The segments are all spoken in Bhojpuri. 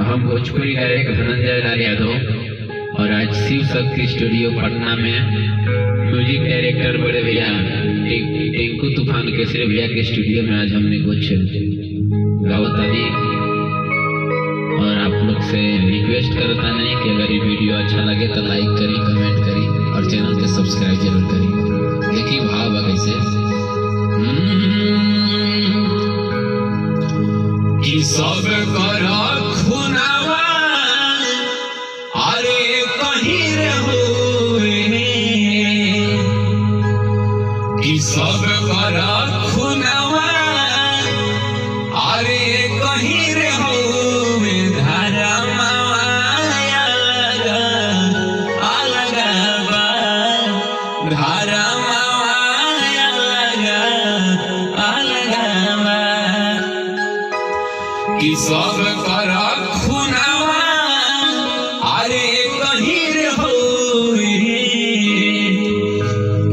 हम भोजपुरी गायक धनंजय लाल यादव और आज शिव शक्ति स्टूडियो पटना में म्यूजिक डायरेक्टर बड़े भैया टिंकू तूफान केसरी भैया के स्टूडियो में आज हमने कुछ गावत आदि और आप लोग से रिक्वेस्ट करता नहीं कि अगर ये वीडियो अच्छा लगे तो लाइक करी, कमेंट करी और चैनल के सब्सक्राइब जरूर करी। देखिए भाव कैसे कि सब करा खुनावा अरे कहीं रे होए कि सब करा खुनावा अरे कहीं रे होए धारा माया अलग बा धारा माया अलग बा कि सब करा खुनावा अरे कहीं रे होए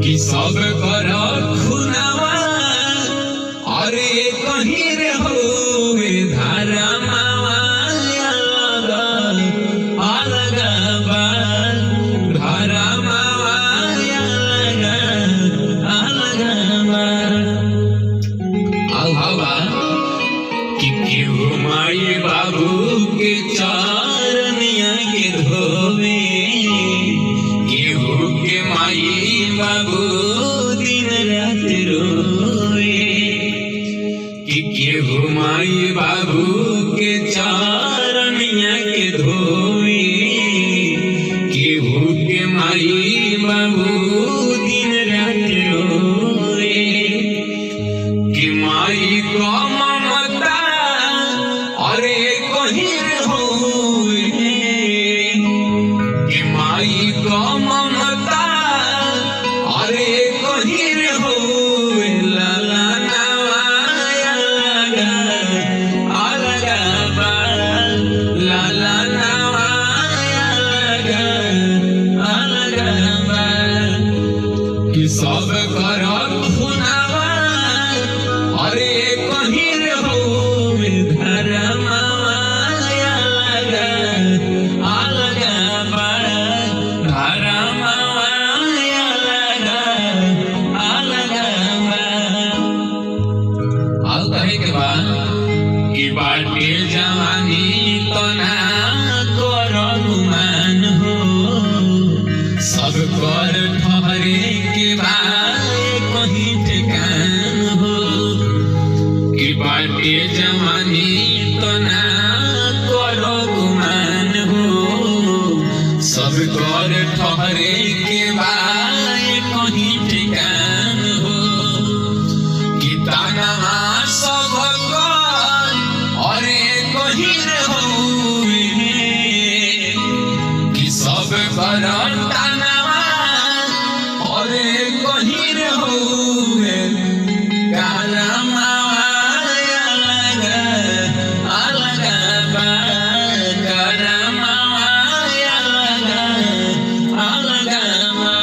कि सब करा खुनावा अरे कहीं रे होए धारा माया अलग बा धारा माया अलग बा आओ हवा कि केहू माई बाबू के चरनिया के धोवे केहू के माई बाबू दिन रात रोवे कि केहू माई बाबू के चरनिया के धोवे केहू के माई बाबू दिन रात रोवे कि माई को ममता अरे कहीं होए कि माई को ममता अरे कहीं होए लाला नवाया अलग बा लाला नवाया अलग बा कि सब करा खुनावा अरे कहीं होए धारा माया अलग बा धारा माया अलग बा आओ कहे के बाद कि बाटे जवानी तो ना करो गुमान हो सब कर ठहरे के बाद कहीं ठिकान हो कि बाटे जवानी तो ना करो गुमान हो सब कर ठहरे के बाद कहीं ठिकान हो कि ताना सब कर अरे कहीं होए कि सब कर ताना अरे कहीं होए काला माया अलग बा काला माया अलग बा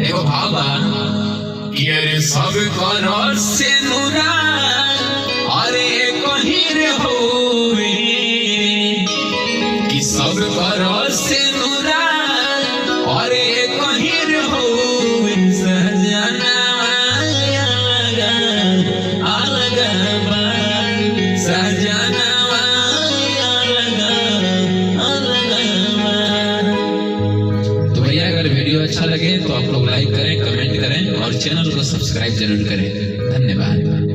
एगो भावा कि अरे सब कर से नुरा अरे कहीं होए कि सब कर से नुरा अरे कहीं होए सजना अलग बा सजना अलग बा। तो भैया अगर वीडियो अच्छा लगे तो आप लोग लाइक करें, कमेंट करें और चैनल को सब्सक्राइब जरूर करें। धन्यवाद।